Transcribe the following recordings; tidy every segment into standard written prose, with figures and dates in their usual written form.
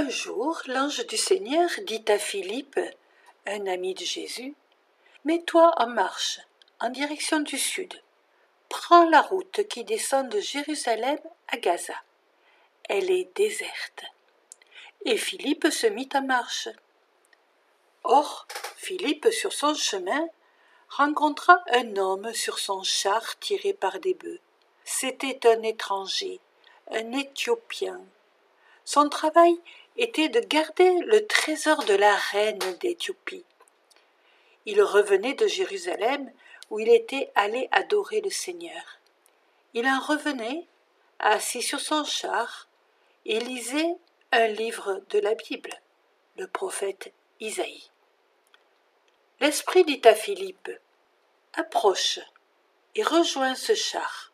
Un jour, l'ange du Seigneur dit à Philippe, un ami de Jésus, « Mets-toi en marche, en direction du sud. Prends la route qui descend de Jérusalem à Gaza. Elle est déserte. » Et Philippe se mit en marche. Or, Philippe, sur son chemin, rencontra un homme sur son char tiré par des bœufs. C'était un étranger, un Éthiopien. Son travail était de garder le trésor de la reine d'Éthiopie. Il revenait de Jérusalem où il était allé adorer le Seigneur. Il en revenait, assis sur son char, et lisait un livre de la Bible, le prophète Isaïe. L'Esprit dit à Philippe, « Approche et rejoins ce char. »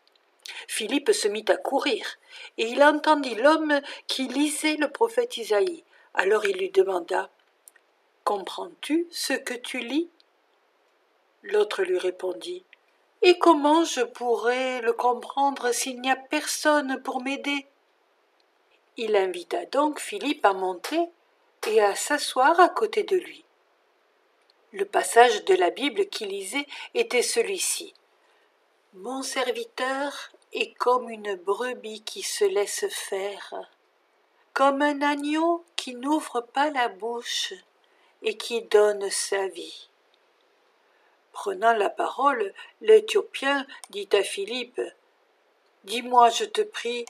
Philippe se mit à courir, et il entendit l'homme qui lisait le prophète Isaïe. Alors il lui demanda, « Comprends-tu ce que tu lis ?» L'autre lui répondit, « Et comment je pourrais le comprendre s'il n'y a personne pour m'aider ?» Il invita donc Philippe à monter et à s'asseoir à côté de lui. Le passage de la Bible qu'il lisait était celui-ci. « Mon serviteur est comme une brebis qui se laisse faire, comme un agneau qui n'ouvre pas la bouche et qui donne sa vie. » Prenant la parole, l'Éthiopien dit à Philippe, « Dis-moi, je te prie,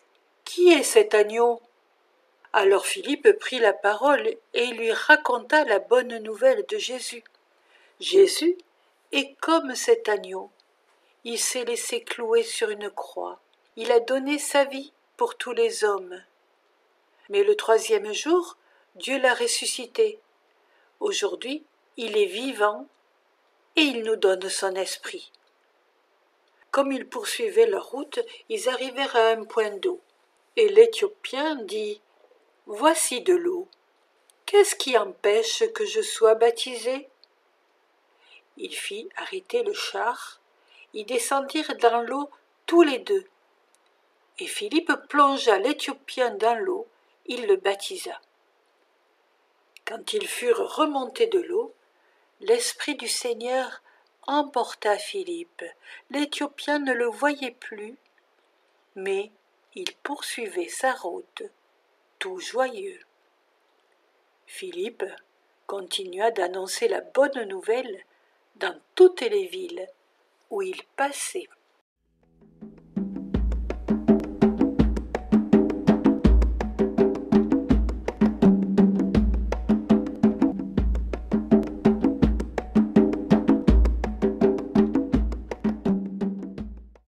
qui est cet agneau ?» Alors Philippe prit la parole et lui raconta la bonne nouvelle de Jésus. Jésus est comme cet agneau. Il s'est laissé clouer sur une croix. Il a donné sa vie pour tous les hommes. Mais le troisième jour, Dieu l'a ressuscité. Aujourd'hui, il est vivant et il nous donne son esprit. Comme ils poursuivaient leur route, ils arrivèrent à un point d'eau. Et l'Éthiopien dit, « Voici de l'eau. Qu'est-ce qui empêche que je sois baptisé ?» Il fit arrêter le char. Ils descendirent dans l'eau tous les deux. Et Philippe plongea l'Éthiopien dans l'eau, il le baptisa. Quand ils furent remontés de l'eau, l'Esprit du Seigneur emporta Philippe. L'Éthiopien ne le voyait plus, mais il poursuivait sa route, tout joyeux. Philippe continua d'annoncer la bonne nouvelle dans toutes les villes où il passait.